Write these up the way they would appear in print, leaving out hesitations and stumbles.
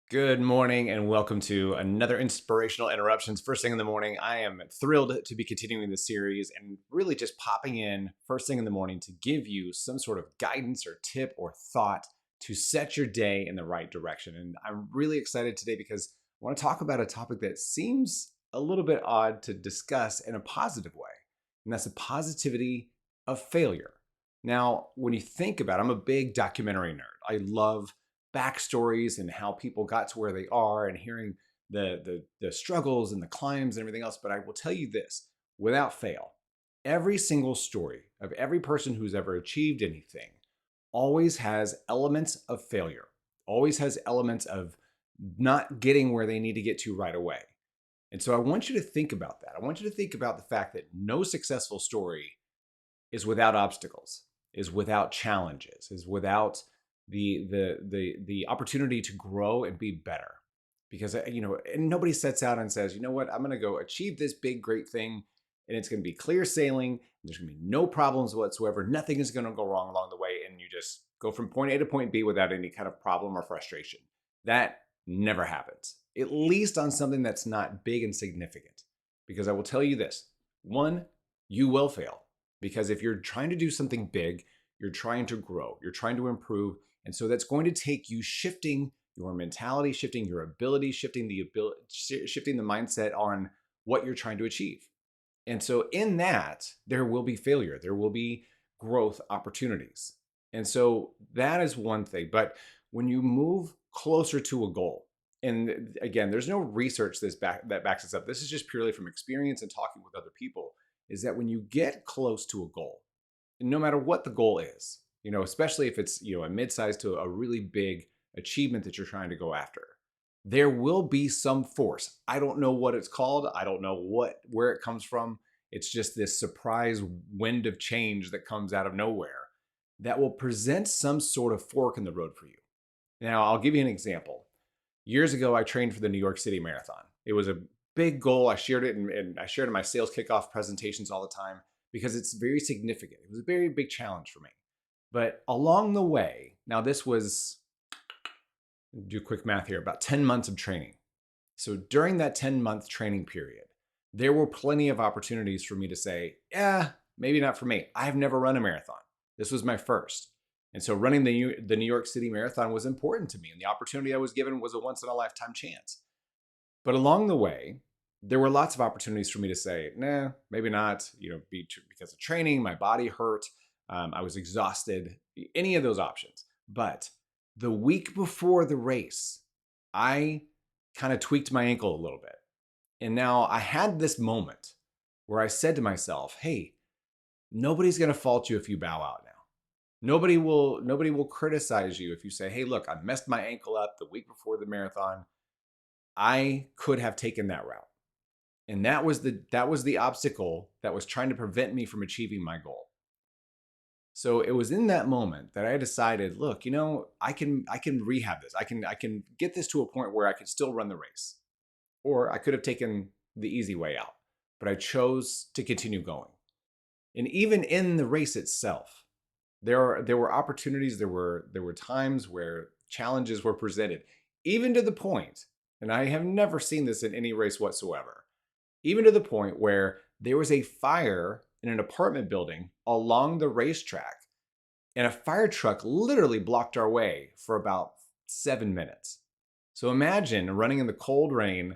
Good morning and welcome to another Inspirational Interruptions. First thing in the morning, I am thrilled to be continuing this series and really just popping in first thing in the morning to give you some sort of guidance or tip or thought to set your day in the right direction. And I'm really excited today because I want to talk about a topic that seems a little bit odd to discuss in a positive way, and that's the positivity of failure. Now, when you think about it, I'm a big documentary nerd. I love backstories and how people got to where they are and hearing the struggles and the climbs and everything else. But I will tell you this, without fail, every single story of every person who's ever achieved anything always has elements of failure, always has elements of not getting where they need to get to right away. And so I want you to think about that. I want you to think about the fact that no successful story is without obstacles, is without challenges, is without the opportunity to grow and be better. Because and nobody sets out and says, you know what, I'm going to go achieve this big great thing, and it's going to be clear sailing. And there's going to be no problems whatsoever. Nothing is going to go wrong along the way, and you just go from point A to point B without any kind of problem or frustration. That never happens. At least on something that's not big and significant. Because I will tell you this: one, you will fail. Because if you're trying to do something big, you're trying to grow, you're trying to improve. And so that's going to take you shifting your mentality, shifting your ability, shifting the mindset on what you're trying to achieve. And so in that, there will be failure, there will be growth opportunities. And so that is one thing. But when you move closer to a goal, and again, there's no research that backs this up. This is just purely from experience and talking with other people, is that when you get close to a goal, no matter what the goal is, especially if it's, a mid-sized to a really big achievement that you're trying to go after, there will be some force. I don't know what it's called. I don't know where it comes from. It's just this surprise wind of change that comes out of nowhere that will present some sort of fork in the road for you. Now, I'll give you an example. Years ago, I trained for the New York City Marathon. It was a big goal. I shared it and I shared it in my sales kickoff presentations all the time because it's very significant. It was a very big challenge for me. But along the way, now this was, do quick math here, about 10 months of training. So during that 10-month training period, there were plenty of opportunities for me to say, yeah, maybe not for me. I've never run a marathon. This was my first. And so running the New York City Marathon was important to me. And the opportunity I was given was a once in a lifetime chance. But along the way, there were lots of opportunities for me to say, nah, maybe not, because of training, my body hurt, I was exhausted, any of those options. But the week before the race, I kind of tweaked my ankle a little bit. And now I had this moment where I said to myself, hey, nobody's going to fault you if you bow out now. Nobody will criticize you if you say, hey, look, I messed my ankle up the week before the marathon. I could have taken that route. And that was the obstacle that was trying to prevent me from achieving my goal. So it was in that moment that I decided, look, I can rehab this. I can get this to a point where I can still run the race. Or I could have taken the easy way out, but I chose to continue going. And even in the race itself, there were opportunities, there were times where challenges were presented, even to the point, and I have never seen this in any race whatsoever, even to the point where there was a fire in an apartment building along the racetrack, and a fire truck literally blocked our way for about 7 minutes. So imagine running in the cold rain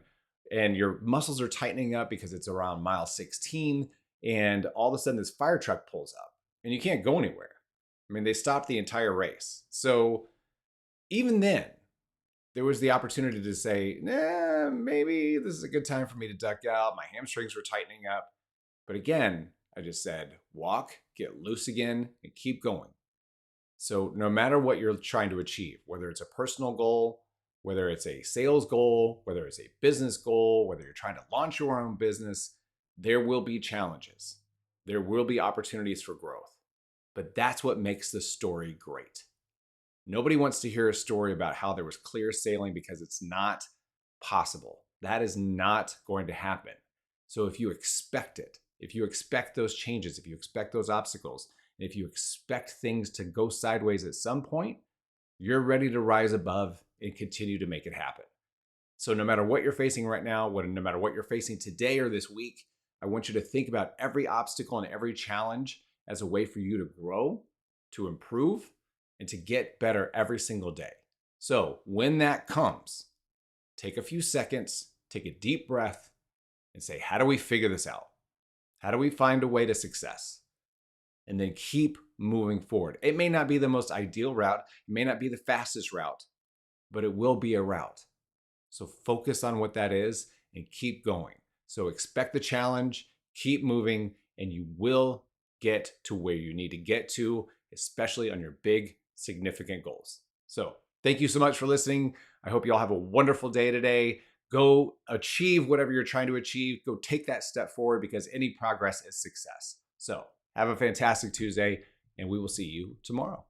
and your muscles are tightening up because it's around mile 16, and all of a sudden this fire truck pulls up and you can't go anywhere. I mean, they stopped the entire race. So even then, there was the opportunity to say, nah, maybe this is a good time for me to duck out. My hamstrings were tightening up. But again, I just said, walk, get loose again, and keep going. So no matter what you're trying to achieve, whether it's a personal goal, whether it's a sales goal, whether it's a business goal, whether you're trying to launch your own business, there will be challenges. There will be opportunities for growth. But that's what makes the story great. Nobody wants to hear a story about how there was clear sailing, because it's not possible. That is not going to happen. So if you expect it, if you expect those changes, if you expect those obstacles, and if you expect things to go sideways at some point, you're ready to rise above and continue to make it happen. So no matter what you're facing right now, no matter what you're facing today or this week, I want you to think about every obstacle and every challenge as a way for you to grow, to improve, and to get better every single day. So when that comes, take a few seconds, take a deep breath, and say, how do we figure this out? How do we find a way to success? And then keep moving forward. It may not be the most ideal route, it may not be the fastest route, but it will be a route. So focus on what that is and keep going. So expect the challenge, keep moving, and you will get to where you need to get to, especially on your big, significant goals. So thank you so much for listening. I hope you all have a wonderful day today. Go achieve whatever you're trying to achieve. Go take that step forward, because any progress is success. So have a fantastic Tuesday, and we will see you tomorrow.